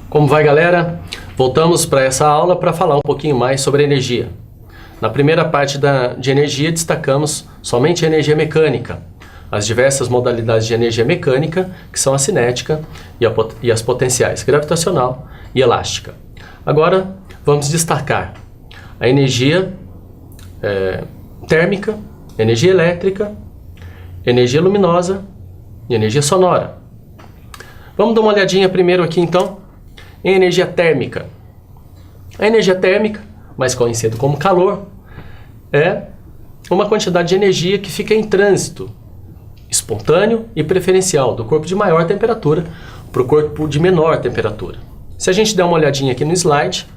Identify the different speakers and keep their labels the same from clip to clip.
Speaker 1: Como vai, galera? Voltamos para essa aula para falar um pouquinho mais sobre energia. Na primeira parte de energia destacamos somente a energia mecânica, as diversas modalidades de energia mecânica, que são a cinética e as potenciais gravitacional e elástica. Agora vamos destacar a energia térmica, energia elétrica, energia luminosa e energia sonora. Vamos dar uma olhadinha primeiro aqui então em energia térmica. A energia térmica, mais conhecida como calor, é uma quantidade de energia que fica em trânsito espontâneo e preferencial do corpo de maior temperatura para o corpo de menor temperatura. Se a gente der uma olhadinha aqui no slide,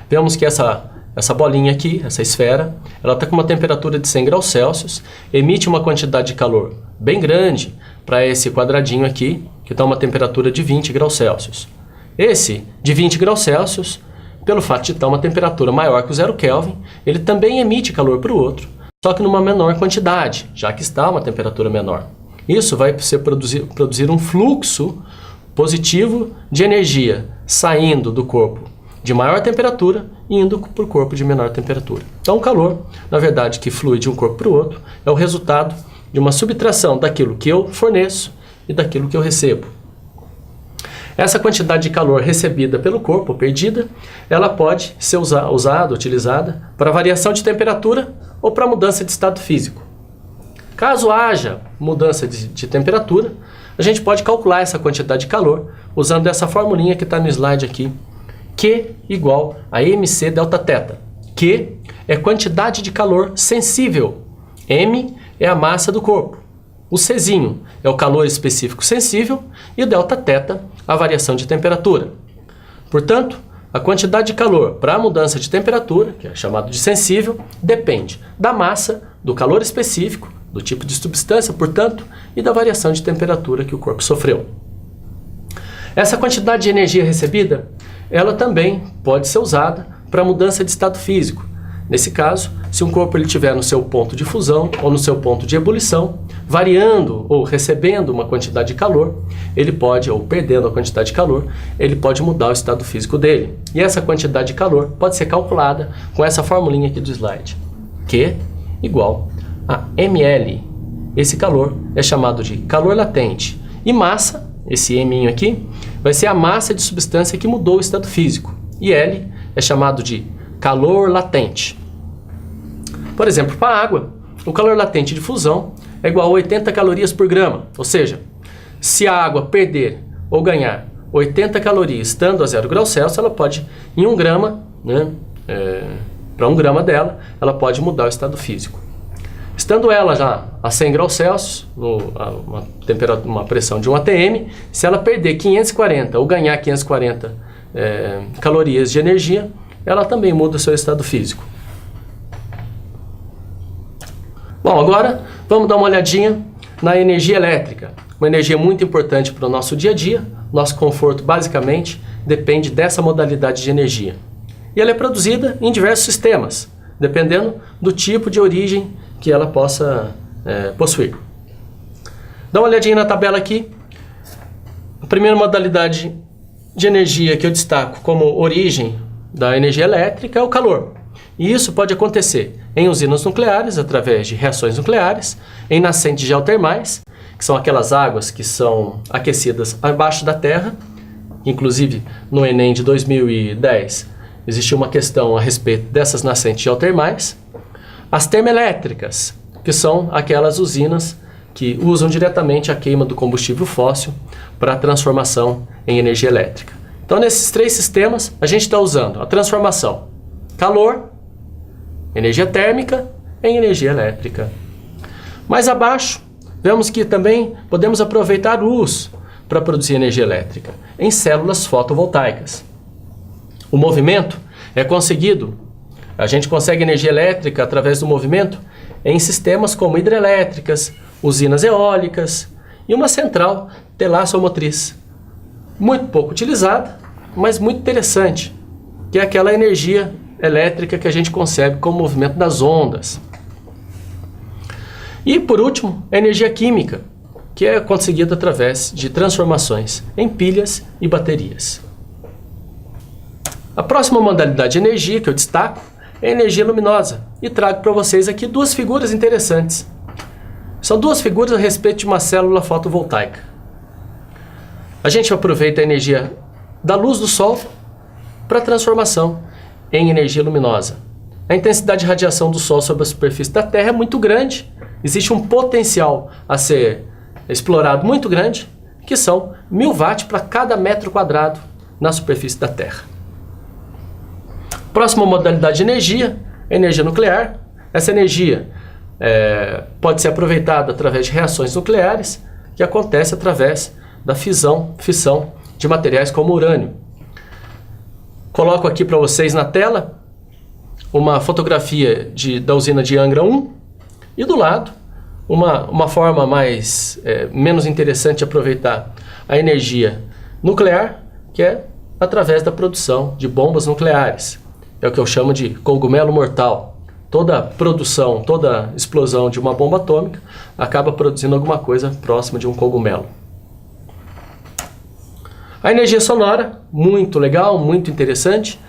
Speaker 1: vemos que essa bolinha aqui, essa esfera, ela está com uma temperatura de 100 graus Celsius, emite uma quantidade de calor bem grande para esse quadradinho aqui, que está uma temperatura de 20 graus Celsius. Esse de 20 graus Celsius, pelo fato de estar uma temperatura maior que o 0 Kelvin, ele também emite calor para o outro, só que numa menor quantidade, já que está uma temperatura menor. Isso vai produzir um fluxo positivo de energia saindo do corpo de maior temperatura e indo para o corpo de menor temperatura. Então o calor, na verdade, que flui de um corpo para o outro, é o resultado de uma subtração daquilo que eu forneço e daquilo que eu recebo. Essa quantidade de calor recebida pelo corpo, perdida, ela pode ser utilizada para variação de temperatura ou para mudança de estado físico. Caso haja mudança de temperatura, a gente pode calcular essa quantidade de calor usando essa formulinha que está no slide aqui, Q igual a mc delta θ. Q é quantidade de calor sensível, m é a massa do corpo. O Czinho é o calor específico sensível e o Δθ a variação de temperatura. Portanto, a quantidade de calor para a mudança de temperatura, que é chamado de sensível, depende da massa, do calor específico, do tipo de substância, portanto, e da variação de temperatura que o corpo sofreu. Essa quantidade de energia recebida, ela também pode ser usada para mudança de estado físico. Nesse caso, se um corpo estiver no seu ponto de fusão ou no seu ponto de ebulição, variando ou recebendo uma quantidade de calor, ele pode, ou perdendo a quantidade de calor, ele pode mudar o estado físico dele. E essa quantidade de calor pode ser calculada com essa formulinha aqui do slide. Q igual a ml. Esse calor é chamado de calor latente. E massa, esse m aqui, vai ser a massa de substância que mudou o estado físico. E L é chamado de calor latente. Por exemplo, para a água, o calor latente de fusão é igual a 80 calorias por grama. Ou seja, se a água perder ou ganhar 80 calorias estando a 0 graus Celsius, ela pode, em 1 grama, para 1 grama dela, ela pode mudar o estado físico. Estando ela já a 100 graus Celsius, uma pressão de 1 atm, se ela perder 540 ou ganhar 540 calorias de energia, ela também muda o seu estado físico. Bom, agora vamos dar uma olhadinha na energia elétrica. Uma energia muito importante para o nosso dia a dia. Nosso conforto, basicamente, depende dessa modalidade de energia. E ela é produzida em diversos sistemas, dependendo do tipo de origem que ela possa possuir. Dá uma olhadinha na tabela aqui. A primeira modalidade de energia que eu destaco como origem da energia elétrica é o calor. E isso pode acontecer em usinas nucleares, através de reações nucleares, em nascentes geotermais, que são aquelas águas que são aquecidas abaixo da terra. Inclusive, no Enem de 2010, existiu uma questão a respeito dessas nascentes geotermais. As termoelétricas, que são aquelas usinas que usam diretamente a queima do combustível fóssil para a transformação em energia elétrica. Então, nesses 3 sistemas, a gente está usando a transformação calor, energia térmica em energia elétrica. Mais abaixo, vemos que também podemos aproveitar a luz para produzir energia elétrica em células fotovoltaicas. O movimento é conseguido, a gente consegue energia elétrica através do movimento em sistemas como hidrelétricas, usinas eólicas e uma central telassomotriz. Muito pouco utilizada, mas muito interessante, que é aquela energia elétrica que a gente concebe como movimento das ondas. E, por último, a energia química, que é conseguida através de transformações em pilhas e baterias. A próxima modalidade de energia que eu destaco é a energia luminosa e trago para vocês aqui duas figuras interessantes. São duas figuras a respeito de uma célula fotovoltaica. A gente aproveita a energia da luz do sol para transformação em energia luminosa. A intensidade de radiação do sol sobre a superfície da Terra é muito grande. Existe um potencial a ser explorado muito grande, que são 1000 watts para cada metro quadrado na superfície da Terra. Próxima modalidade de energia, a energia nuclear. Essa energia pode ser aproveitada através de reações nucleares, que acontece através da fissão de materiais como urânio. Coloco aqui para vocês na tela uma fotografia da usina de Angra 1 e do lado uma forma menos interessante de aproveitar a energia nuclear, que é através da produção de bombas nucleares. É o que eu chamo de cogumelo mortal. Toda produção, toda explosão de uma bomba atômica acaba produzindo alguma coisa próxima de um cogumelo. A energia sonora, muito legal, muito interessante,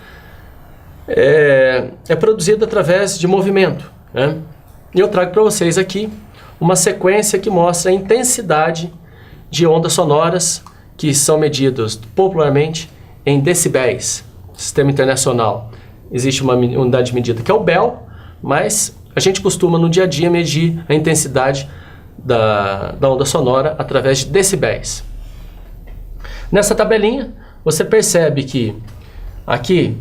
Speaker 1: é produzida através de movimento, né? E eu trago para vocês aqui uma sequência que mostra a intensidade de ondas sonoras que são medidas popularmente em decibéis. Sistema internacional existe uma unidade de medida que é o Bell, mas a gente costuma no dia a dia medir a intensidade da onda sonora através de decibéis. Nessa tabelinha você percebe que aqui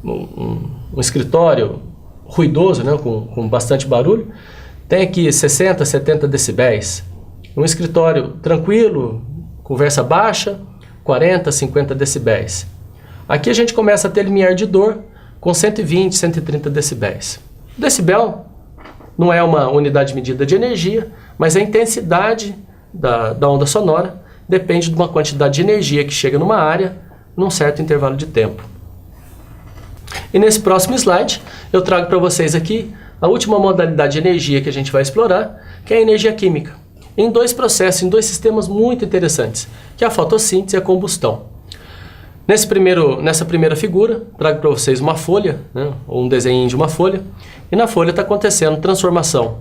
Speaker 1: um escritório ruidoso, né, com bastante barulho, tem aqui 60, 70 decibéis. Um escritório tranquilo, conversa baixa, 40, 50 decibéis. Aqui a gente começa a ter limiar de dor com 120, 130 decibéis. Decibel não é uma unidade de medida de energia, mas a intensidade da onda sonora depende de uma quantidade de energia que chega numa área num certo intervalo de tempo. E nesse próximo slide eu trago para vocês aqui a última modalidade de energia que a gente vai explorar, que é a energia química, em dois processos, em dois sistemas muito interessantes, que é a fotossíntese e a combustão. Nessa primeira figura, trago para vocês uma folha, né, ou um desenho de uma folha, e na folha está acontecendo transformação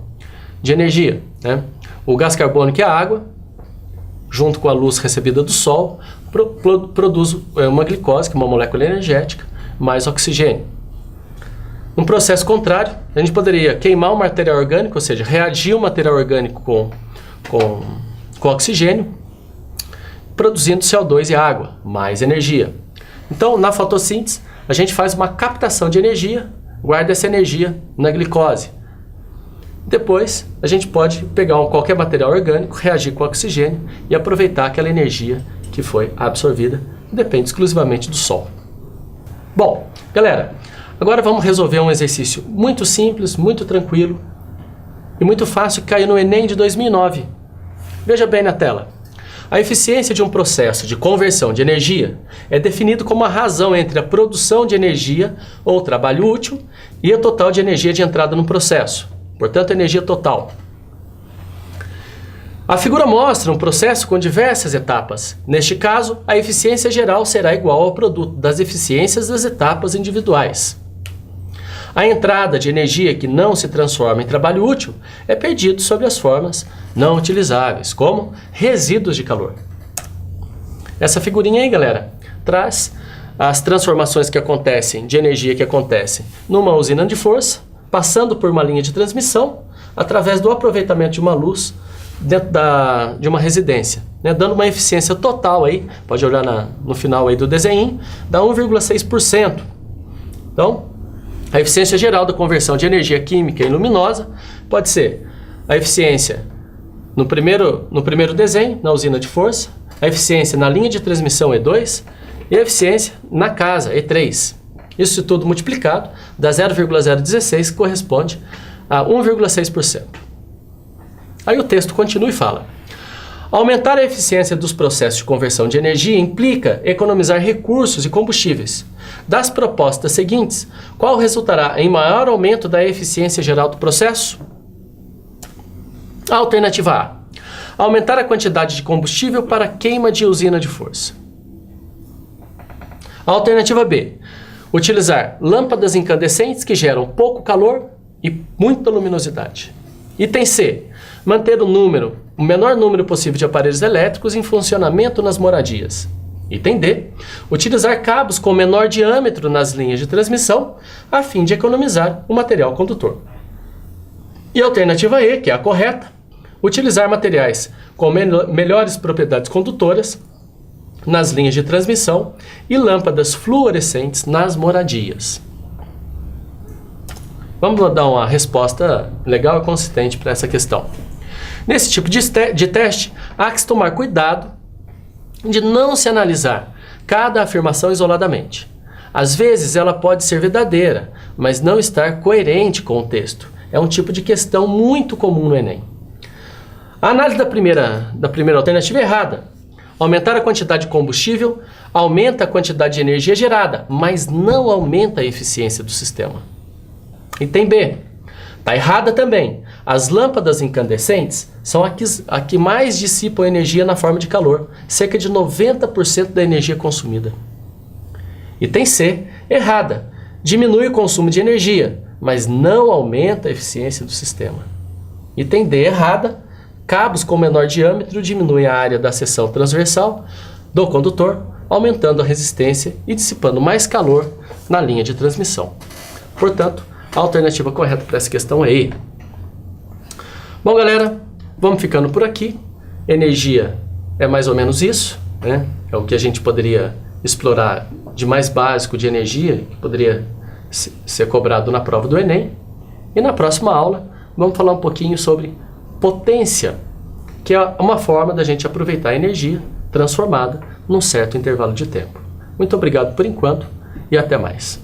Speaker 1: de energia, né? O gás carbônico e a água, junto com a luz recebida do sol, produz uma glicose, que é uma molécula energética, mais oxigênio. Um processo contrário, a gente poderia queimar o material orgânico, ou seja, reagir o material orgânico com oxigênio, produzindo CO2 e água, mais energia. Então, na fotossíntese, a gente faz uma captação de energia, guarda essa energia na glicose. Depois, a gente pode pegar qualquer material orgânico, reagir com oxigênio e aproveitar aquela energia que foi absorvida, depende exclusivamente do sol. Bom, galera, agora vamos resolver um exercício muito simples, muito tranquilo e muito fácil que caiu no Enem de 2009. Veja bem na tela. A eficiência de um processo de conversão de energia é definido como a razão entre a produção de energia ou trabalho útil e a total de energia de entrada no processo. Portanto, energia total. A figura mostra um processo com diversas etapas. Neste caso, a eficiência geral será igual ao produto das eficiências das etapas individuais. A entrada de energia que não se transforma em trabalho útil é perdido sob as formas não utilizáveis, como resíduos de calor. Essa figurinha aí, galera, traz as transformações que acontecem, de energia que acontecem numa usina de força, passando por uma linha de transmissão, através do aproveitamento de uma luz dentro de uma residência, né, dando uma eficiência total aí, pode olhar no final aí do desenho, dá 1,6%. Então, a eficiência geral da conversão de energia química em luminosa pode ser a eficiência no primeiro desenho, na usina de força, a eficiência na linha de transmissão E2 e a eficiência na casa, E3. Isso tudo multiplicado dá 0,016, que corresponde a 1,6%. Aí o texto continua e fala: aumentar a eficiência dos processos de conversão de energia implica economizar recursos e combustíveis. Das propostas seguintes, qual resultará em maior aumento da eficiência geral do processo? Alternativa A: aumentar a quantidade de combustível para queima de usina de força. Alternativa B, utilizar lâmpadas incandescentes que geram pouco calor e muita luminosidade. Item C, manter o menor número possível de aparelhos elétricos em funcionamento nas moradias. Item D, utilizar cabos com menor diâmetro nas linhas de transmissão, a fim de economizar o material condutor. E a alternativa E, que é a correta, utilizar materiais com melhores propriedades condutoras nas linhas de transmissão e lâmpadas fluorescentes nas moradias. Vamos dar uma resposta legal e consistente para essa questão. Nesse tipo de teste, há que se tomar cuidado de não se analisar cada afirmação isoladamente. Às vezes ela pode ser verdadeira, mas não estar coerente com o texto. É um tipo de questão muito comum no Enem. A análise da primeira alternativa é errada. Aumentar a quantidade de combustível aumenta a quantidade de energia gerada, mas não aumenta a eficiência do sistema. Item B. Está errada também. As lâmpadas incandescentes são a que mais dissipam energia na forma de calor, cerca de 90% da energia consumida. Item C. Errada. Diminui o consumo de energia, mas não aumenta a eficiência do sistema. Item D. Errada. Cabos com menor diâmetro diminuem a área da seção transversal do condutor, aumentando a resistência e dissipando mais calor na linha de transmissão. Portanto, a alternativa correta para essa questão é E. Bom, galera, vamos ficando por aqui. Energia é mais ou menos isso, né? É o que a gente poderia explorar de mais básico de energia, que poderia ser cobrado na prova do Enem. E na próxima aula, vamos falar um pouquinho sobre potência, que é uma forma da gente aproveitar a energia transformada num certo intervalo de tempo. Muito obrigado por enquanto e até mais.